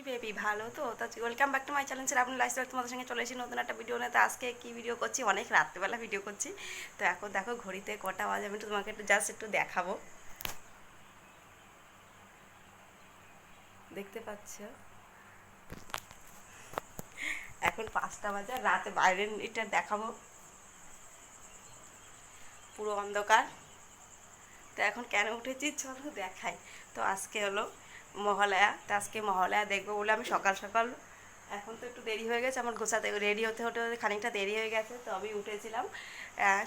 Baby ভালো তো welcome back to my channel sir আপনার লাইফস্টাইল তোমাদের সঙ্গে চলে এসেছি নতুন একটা ভিডিও নিয়ে। তো আজকে কি ভিডিও করছি, অনেক রাত্রেবেলা ভিডিও করছি। তো এখন দেখো ঘড়িতে কটা বাজে, আমি তোমাকে একটু জাস্ট একটু দেখাবো। দেখতে পাচ্ছ এখন 5টা বাজে, রাতে বাইরের এটা দেখাবো, পুরো অন্ধকার। তো এখন কেন উঠেছি চলো দেখাই। তো আজকে হলো মহালয়া, তো আজকে মহালয়া দেখবো বলে আমি সকাল সকাল, এখন তো একটু দেরি হয়ে গেছে আমার গোছাতে, রেডি হতে হতে হতে খানিকটা দেরি হয়ে গেছে। তো আমি উঠেছিলাম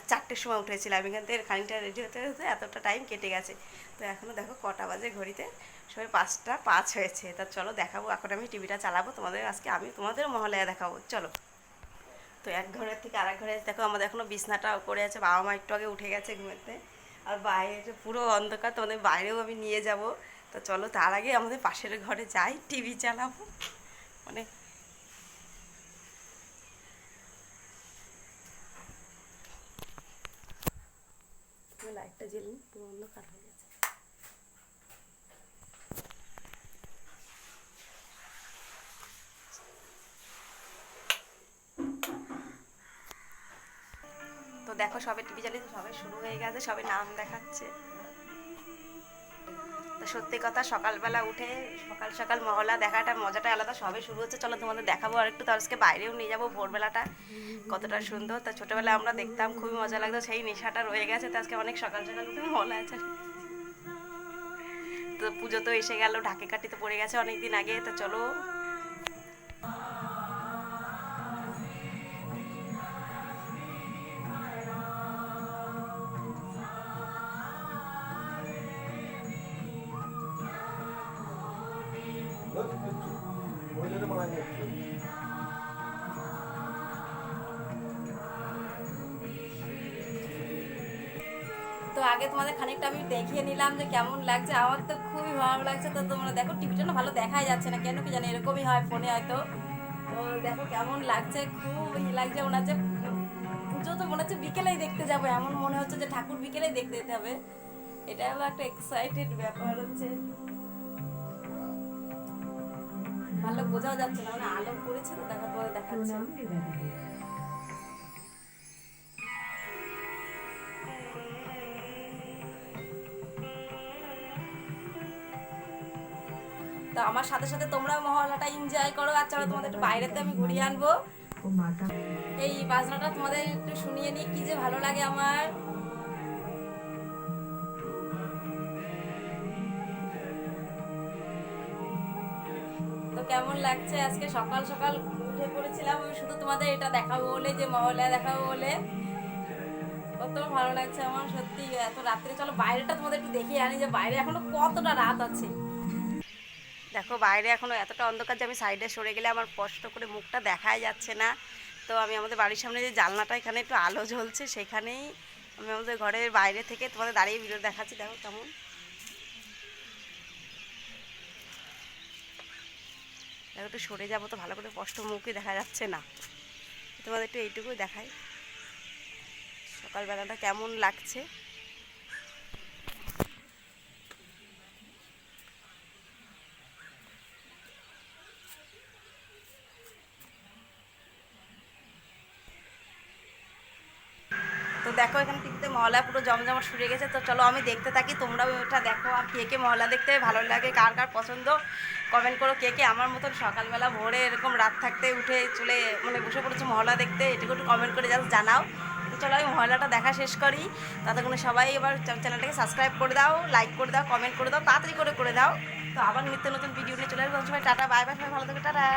4টের সময় উঠেছিলাম, এখান থেকে খানিকটা রেডি হতে হতে এতটা টাইম কেটে গেছে। তো এখনও দেখো কটা বাজে ঘড়িতে, সবাই 5টা 5 হয়েছে। তা চলো দেখাবো, এখন আমি টিভিটা চালাবো তোমাদের, আজকে আমি তোমাদের মহালয়া দেখাবো চলো। তো এক ঘরের থেকে আরেক ঘরে দেখো আমাদের এখনও বিছনাটা পড়ে আছে, বাবা মা একটু আগে উঠে গেছে ঘুমাতে, আর বাইরে পুরো অন্ধকার, তোমাদের বাইরেও আমি নিয়ে যাব। তো চলো তার আগে আমাদের পাশের ঘরে যাই, টিভি চালাবো, মানে লাইটটা জ্বেলি, পুরো অন্ধকার হয়ে গেছে। তো দেখো সবে টিভি চালিয়ে সবে শুরু হয়ে গেছে, সবে নাম দেখাচ্ছে। তো সত্যি কথা সকালবেলা উঠে সকাল সকাল মহলা দেখাটা মজাটা আলাদা, সবে শুরু হচ্ছে। চলো তোমাদের দেখাবো আর একটু, তো আজকে বাইরেও নিয়ে যাবো, ভোরবেলাটা কতটা সুন্দর। তা ছোটোবেলায় আমরা দেখতাম, খুবই মজা লাগতো, সেই নেশাটা রয়ে গেছে। তো আজকে অনেক সকাল সকাল উঠে মহলা আছে। তো পুজো তো এসে গেল, ঢাকে কাঠি তো পড়ে গেছে অনেক দিন আগে। তো চলো তো আগে তোমাদের খানিকটা আমি দেখিয়ে নিলাম যে কেমন লাগছে, আমার তো খুবই ভালো লাগছে। তো তোমরা দেখো টিভিটা না ভালো দেখাই যাচ্ছে না কেন কি জানি, এরকমই হয় ফোনে হয়তো। তো দেখো কেমন লাগছে, খুব লাগছে, মনে হচ্ছে পুজো তো মনে হচ্ছে বিকেলেই দেখতে যাবো, এমন মনে হচ্ছে যে ঠাকুর বিকেলেই দেখতে যেতে হবে। এটা হলো একটা এক্সাইটেড ব্যাপার হচ্ছে, ভালো বোঝাও যাচ্ছে না, মানে আলো পড়েছে তো দেখো তোমাদের দেখাচ্ছে। তো আমার সাথে সাথে তোমরা মহলাটা এনজয় করো। আর চলো তোমাদের একটু বাইরেতে আমি ঘুরিয়ে আনবো, এই বাজনাটা তোমাদের একটু শুনিয়ে নিই, কি যে ভালো লাগে আমার। তো কেমন লাগছে, আজকে সকাল সকাল উঠে পড়েছিলাম আমি শুধু তোমাদের এটা দেখাবো বলে, যে মহলায় দেখাবো বলে। কত ভালো লাগছে আমার সত্যি এত রাত্রে। চলো বাইরেটা তোমাদের একটু দেখিয়ে আনি, যে বাইরে এখনো কতটা রাত আছে। দেখো বাইরে এখনো এতটা অন্ধকার যে আমি সাইডে সরে গেলে আমার স্পষ্ট করে মুখটা দেখাই যাচ্ছে না। তো আমি আমাদের বাড়ির সামনে যে জানলাটা, এখানে একটু আলো জ্বলছে, সেখানেই আমি আমাদের ঘরের বাইরে থেকে তোমাদের দাঁড়িয়ে ভিডিও দেখাচ্ছি। দেখো কেমন, দেখো একটু সরে যাবো তো ভালো করে স্পষ্ট মুখই দেখা যাচ্ছে না, তোমাদের একটু এইটুকুই দেখাই সকালবেলাটা কেমন লাগছে। তো দেখো এখানে টিভিতে মহলা পুরো জমজমাট শুরু গেছে। তো চলো আমি দেখতে থাকি, তোমরাও ওটা দেখো। আর কে কে মহলা দেখতে ভালো লাগে, কার কার পছন্দ, কমেন্ট করো। কে কে আমার মতন সকালবেলা ভোরে এরকম রাত থাকতে উঠে চলে মানে বসে পড়েছে মহলা দেখতে, এটুকু একটু কমেন্ট করে জাস্ট জানাও। তো চলো আমি মহলাটা দেখা শেষ করি, ততক্ষণে সবাই এবার চ্যানেলটাকে সাবস্ক্রাইব করে দাও, লাইক করে দাও, কমেন্ট করে দাও, তাড়াতাড়ি করে দাও। তো আবার নিত্য নতুন ভিডিও নিয়ে চলে আসবো। সবাই টাটা, বাই বাই, সবাই ভালো থাকো, টাটা।